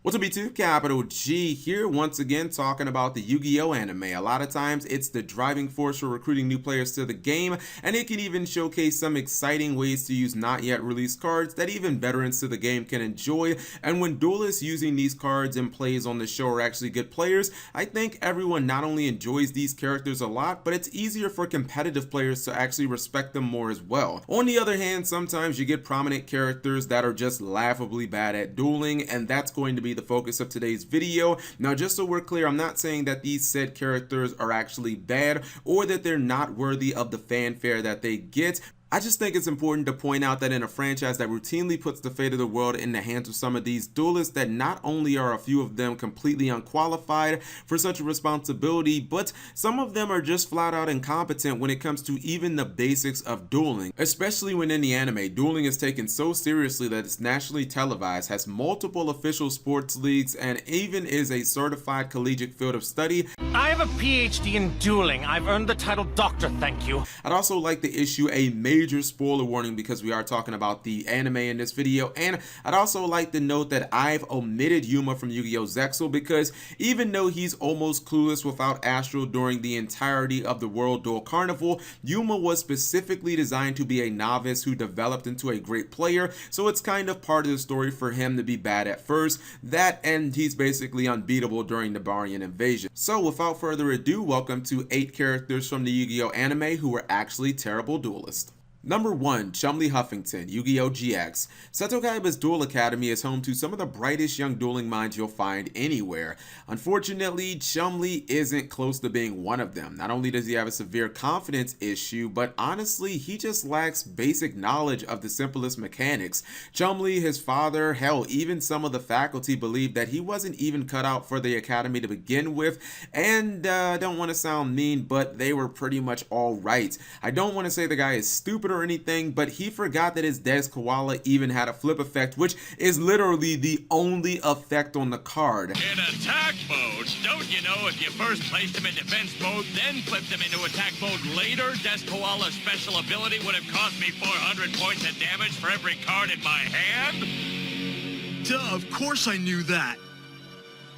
What's up YouTube, Capital G here once again talking about the Yu-Gi-Oh anime. A lot of times it's the driving force for recruiting new players to the game, and it can even showcase some exciting ways to use not yet released cards that even veterans to the game can enjoy. And when duelists using these cards and plays on the show are actually good players, I think everyone not only enjoys these characters a lot, but it's easier for competitive players to actually respect them more as well. On the other hand, sometimes you get prominent characters that are just laughably bad at dueling, and that's going to be the focus of today's video. Now, just so we're clear, I'm not saying that these said characters are actually bad or that they're not worthy of the fanfare that they get. I just think it's important to point out that in a franchise that routinely puts the fate of the world in the hands of some of these duelists, that not only are a few of them completely unqualified for such a responsibility, but some of them are just flat out incompetent when it comes to even the basics of dueling. Especially when in the anime, dueling is taken so seriously that it's nationally televised, has multiple official sports leagues, and even is a certified collegiate field of study. I have a PhD in dueling. I've earned the title doctor, thank you. I'd also like to issue a major spoiler warning because we are talking about the anime in this video, and I'd also like to note that I've omitted Yuma from Yu-Gi-Oh! Zexal because even though he's almost clueless without Astral during the entirety of the World Duel Carnival, Yuma was specifically designed to be a novice who developed into a great player, so it's kind of part of the story for him to be bad at first. That, and he's basically unbeatable during the Barian invasion. So without further ado, welcome to 8 characters from the Yu-Gi-Oh! Anime who were actually terrible duelists. Number 1. Chumley Huffington, Yu-Gi-Oh! GX. Seto Kaiba's Duel Academy is home to some of the brightest young dueling minds you'll find anywhere. Unfortunately, Chumley isn't close to being one of them. Not only does he have a severe confidence issue, but honestly, he just lacks basic knowledge of the simplest mechanics. Chumley, his father, hell, even some of the faculty believed that he wasn't even cut out for the academy to begin with, and I don't want to sound mean, but they were pretty much all right. I don't want to say the guy is stupid or anything, but he forgot that his Dex Koala even had a flip effect, which is literally the only effect on the card. In attack mode, don't you know if you first placed him in defense mode, then flipped him into attack mode later, Dex Koala's special ability would have cost me 400 points of damage for every card in my hand? Duh, of course I knew that.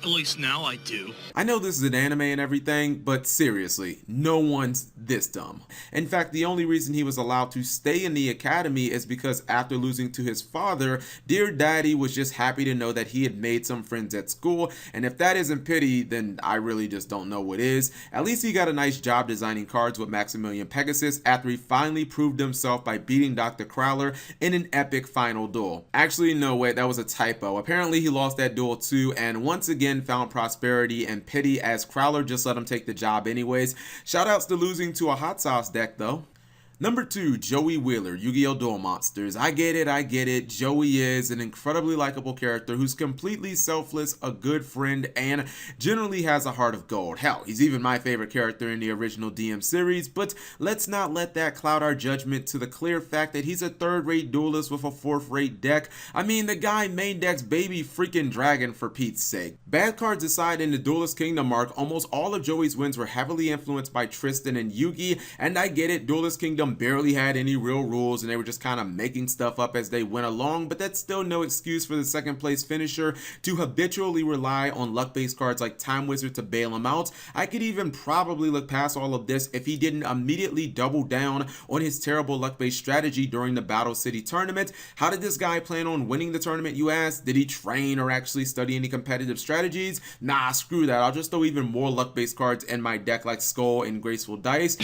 At least now I do. I know this is an anime and everything, but seriously, no one's this dumb. In fact, the only reason he was allowed to stay in the academy is because after losing to his father, Dear Daddy was just happy to know that he had made some friends at school, and if that isn't pity, then I really just don't know what is. At least he got a nice job designing cards with Maximillion Pegasus after he finally proved himself by beating Dr. Crowler in an epic final duel. Actually, no, wait, that was a typo. Apparently he lost that duel too, and once again found prosperity and pity as Crowler just let him take the job anyways. Shoutouts to losing to a hot sauce deck though. Number 2, Joey Wheeler, Yu-Gi-Oh! Duel Monsters. I get it. Joey is an incredibly likable character who's completely selfless, a good friend, and generally has a heart of gold. Hell, he's even my favorite character in the original DM series, but let's not let that cloud our judgment to the clear fact that he's a third-rate duelist with a fourth-rate deck. I mean, the guy main decks baby freaking dragon for Pete's sake. Bad cards aside, in the Duelist Kingdom arc, almost all of Joey's wins were heavily influenced by Tristan and Yugi, and I get it, Duelist Kingdom barely had any real rules and they were just kind of making stuff up as they went along, but that's still no excuse for the second place finisher to habitually rely on luck-based cards like Time Wizard to bail him out. I could even probably look past all of this if he didn't immediately double down on his terrible luck-based strategy during the Battle City tournament. How did this guy plan on winning the tournament, you ask? Did he train or actually study any competitive strategies? Nah, screw that. I'll just throw even more luck-based cards in my deck like Skull and Graceful Dice.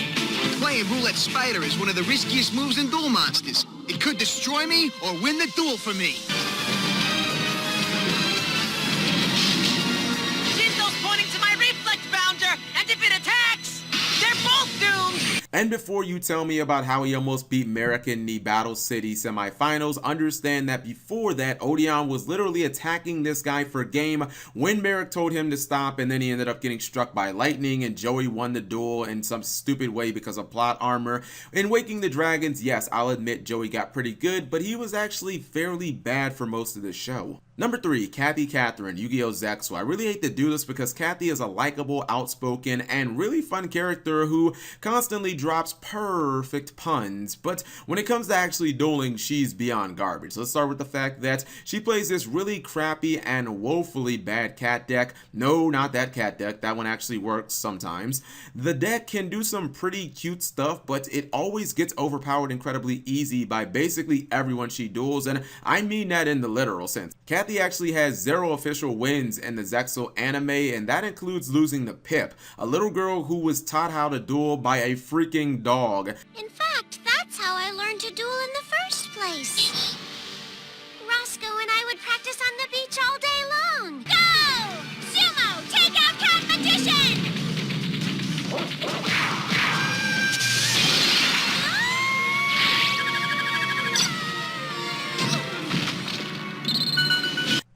Playing Roulette Spider is one of the riskiest moves in Duel Monsters. It could destroy me or win the duel for me. Shingo's pointing to my reflex bounder, and if it attacks, they're both doomed! And before you tell me about how he almost beat Marik in the Battle City semifinals, understand that before that, Odeon was literally attacking this guy for game when Marik told him to stop, and then he ended up getting struck by lightning, and Joey won the duel in some stupid way because of plot armor. In Waking the Dragons, yes, I'll admit Joey got pretty good, but he was actually fairly bad for most of the show. Number 3, Katherine, Yu-Gi-Oh! Zexal. I really hate the Duelist because Kathy is a likable, outspoken, and really fun character who constantly drops perfect puns, but when it comes to actually dueling, she's beyond garbage. Let's start with the fact that she plays this really crappy and woefully bad cat deck. No, not that cat deck. That one actually works sometimes. The deck can do some pretty cute stuff, but it always gets overpowered incredibly easy by basically everyone she duels, and I mean that in the literal sense. Kathy actually has 0 official wins in the Zexal anime, and that includes losing to Pip, a little girl who was taught how to duel by a freaking dog. In fact, that's how I learned to duel in the first place. Roscoe and I would practice on the beach all day long. Go! Sumo, take out Cat Magician!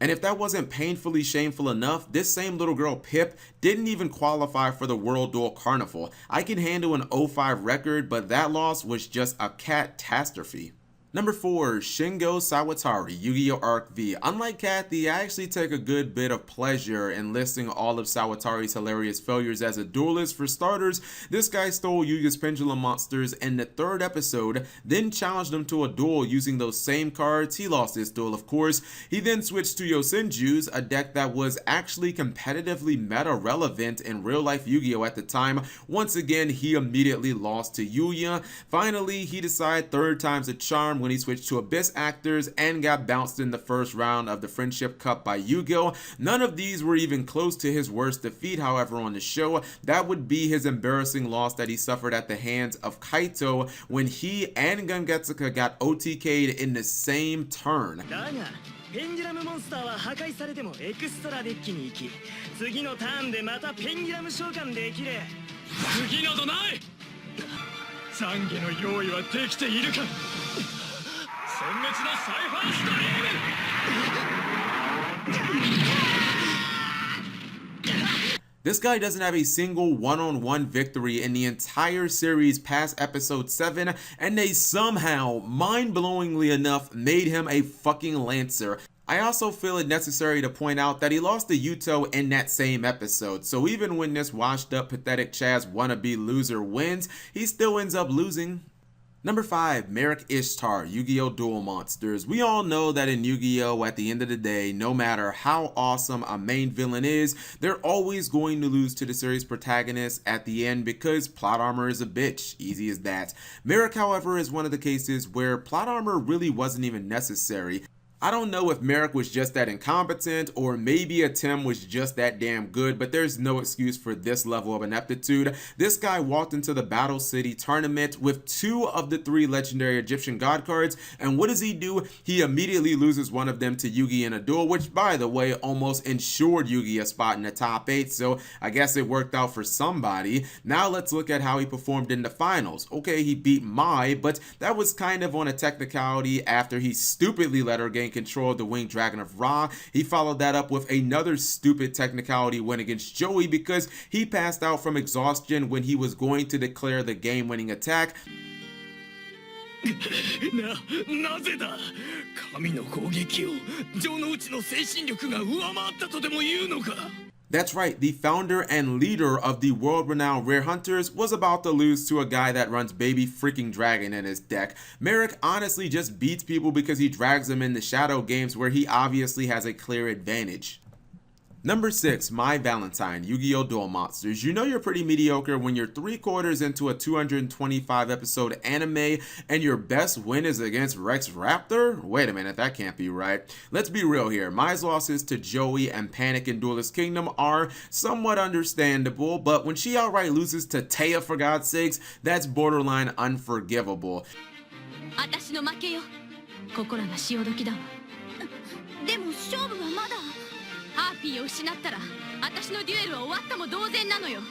And if that wasn't painfully shameful enough, this same little girl Pip didn't even qualify for the World Duel Carnival. I can handle an 0-5 record, but that loss was just a catastrophe. Number 4, Shingo Sawatari, Yu-Gi-Oh! Arc V. Unlike Kathy, I actually take a good bit of pleasure in listing all of Sawatari's hilarious failures as a duelist. For starters, this guy stole Yu-Gi's pendulum monsters in the 3rd episode, then challenged him to a duel using those same cards. He lost this duel, of course. He then switched to Yosenju's, a deck that was actually competitively meta-relevant in real-life Yu-Gi-Oh! At the time. Once again, he immediately lost to Yuya. Finally, he decided 3rd time's a charm when he switched to Abyss Actors and got bounced in the first round of the Friendship Cup by Yu-Gi-Oh! None of these were even close to his worst defeat, however, on the show. That would be his embarrassing loss that he suffered at the hands of Kaito when he and Gungetsuka got OTK'd in the same turn. ペンデュラムモンスターは破壊されてもエクストラデッキに行き次のターンでまたペンデュラム召喚できる次などない懺悔の用意はできているか殲滅のサイファーストリーム This guy doesn't have a single one-on-one victory in the entire series past episode 7, and they somehow, mind-blowingly enough, made him a fucking Lancer. I also feel it necessary to point out that he lost to Yuto in that same episode, so even when this washed-up, pathetic Chaz wannabe loser wins, he still ends up losing. Number 5, Marik Ishtar, Yu-Gi-Oh! Duel Monsters. We all know that in Yu-Gi-Oh! At the end of the day, no matter how awesome a main villain is, they're always going to lose to the series protagonist at the end because plot armor is a bitch. Easy as that. Marik, however, is one of the cases where plot armor really wasn't even necessary. I don't know if Marik was just that incompetent or maybe Tim was just that damn good, but there's no excuse for this level of ineptitude. This guy walked into the Battle City tournament with 2 of the 3 legendary Egyptian god cards, and what does he do? He immediately loses one of them to Yugi in a duel, which by the way almost ensured Yugi a spot in the top 8, so I guess it worked out for somebody. Now let's look at how he performed in the finals. Okay, he beat Mai, but that was kind of on a technicality after he stupidly let her gain control of the Winged Dragon of Ra. He followed that up with another stupid technicality win against Joey because he passed out from exhaustion when he was going to declare the game-winning attack. なぜだ神の攻撃を城之内の精神力が上回ったとでも言うのか That's right, the founder and leader of the world-renowned Rare Hunters was about to lose to a guy that runs Baby Freaking Dragon in his deck. Marik honestly just beats people because he drags them in the shadow games where he obviously has a clear advantage. Number 6, My Valentine, Yu-Gi-Oh! Duel Monsters. You know you're pretty mediocre when you're 3/4 into a 225 episode anime and your best win is against Rex Raptor? Wait a minute, that can't be right. Let's be real here. Mai's losses to Joey and Panic in Duelist Kingdom are somewhat understandable, but when she outright loses to Taya, for God's sakes, that's borderline unforgivable. 私の負けよ。心が潮時だわ。でも勝負はまだ。ハーピーを失ったら私のデュエルは終わったも同然なのよ。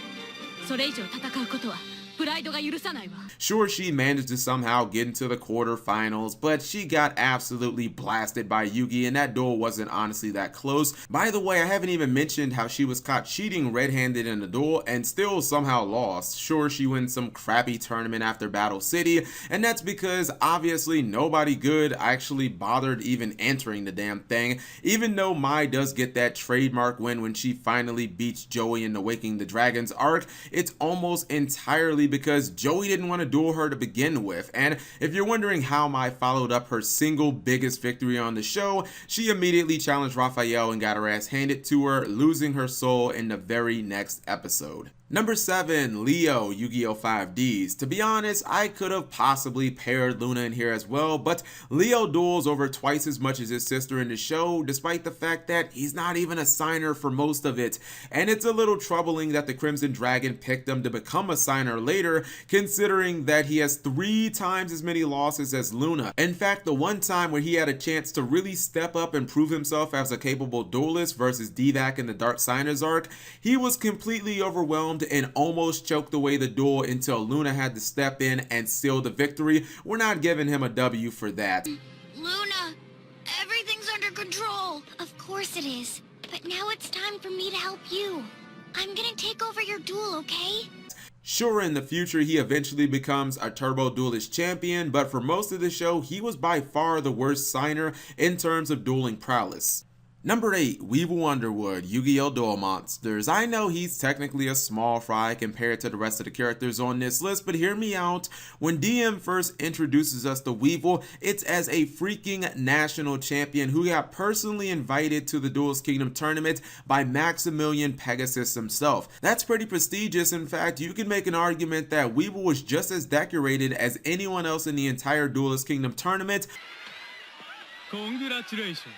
それ以上戦うことはプライドが許さないわ。 Sure, she managed to somehow get into the quarterfinals, but she got absolutely blasted by Yugi, and that duel wasn't honestly that close. By the way, I haven't even mentioned how she was caught cheating red-handed in the duel and still somehow lost. Sure, she wins some crappy tournament after Battle City, and that's because obviously nobody good actually bothered even entering the damn thing, even though Mai does get that trademark win when she finally beats Joey in the Waking the Dragons arc. It's almost entirely because Joey didn't want to duel her to begin with, and if you're wondering how Mai followed up her single biggest victory on the show, she immediately challenged Raphael and got her ass handed to her, losing her soul in the very next episode. Number 7, Leo, Yu-Gi-Oh! 5Ds. To be honest, I could have possibly paired Luna in here as well, but Leo duels over twice as much as his sister in the show, despite the fact that he's not even a signer for most of it. And it's a little troubling that the Crimson Dragon picked him to become a signer later, considering that he has 3 times as many losses as Luna. In fact, the one time where he had a chance to really step up and prove himself as a capable duelist versus D-Vac in the Dark Signers arc, he was completely overwhelmed and almost choked away the duel until Luna had to step in and seal the victory. We're not giving him a W for that. Luna, everything's under control. Of course it is. But now it's time for me to help you. I'm gonna take over your duel, okay? Sure, in the future he eventually becomes a Turbo Duelist champion, but for most of the show he was by far the worst signer in terms of dueling prowess. Number 8, Weevil Underwood, Yu-Gi-Oh! Duel Monsters. I know he's technically a small fry compared to the rest of the characters on this list, but hear me out. When DM first introduces us to Weevil, it's as a freaking national champion who got personally invited to the Duelist Kingdom tournament by Maximillion Pegasus himself. That's pretty prestigious. In fact, you can make an argument that Weevil was just as decorated as anyone else in the entire Duelist Kingdom tournament. Congratulations.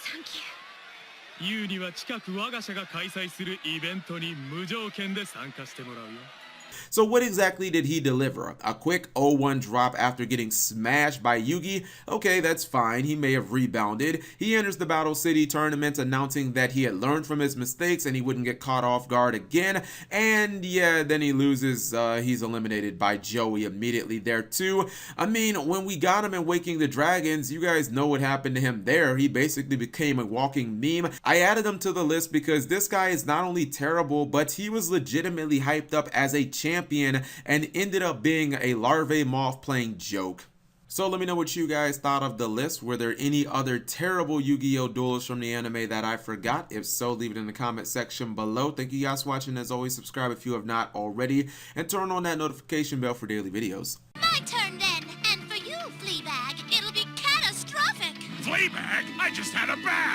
Thank you. ユウには近く我が社が開催するイベントに無条件で参加してもらうよ。 So what exactly did he deliver? A quick 0-1 drop after getting smashed by Yugi? Okay, that's fine. He may have rebounded. He enters the Battle City tournament announcing that he had learned from his mistakes and he wouldn't get caught off guard again. And yeah, then he loses. He's eliminated by Joey immediately there too. I mean, when we got him in Waking the Dragons, you guys know what happened to him there. He basically became a walking meme. I added him to the list because this guy is not only terrible, but he was legitimately hyped up as a champion and ended up being a larvae moth playing joke. So let me know what you guys thought of the list. Were there any other terrible Yu-Gi-Oh! Duelists from the anime that I forgot? If so, leave it in the comment section below. Thank you guys for watching. As always, subscribe if you have not already, and turn on that notification bell for daily videos. My turn then. And for you, Fleabag, it'll be catastrophic. Fleabag? I just had a bath!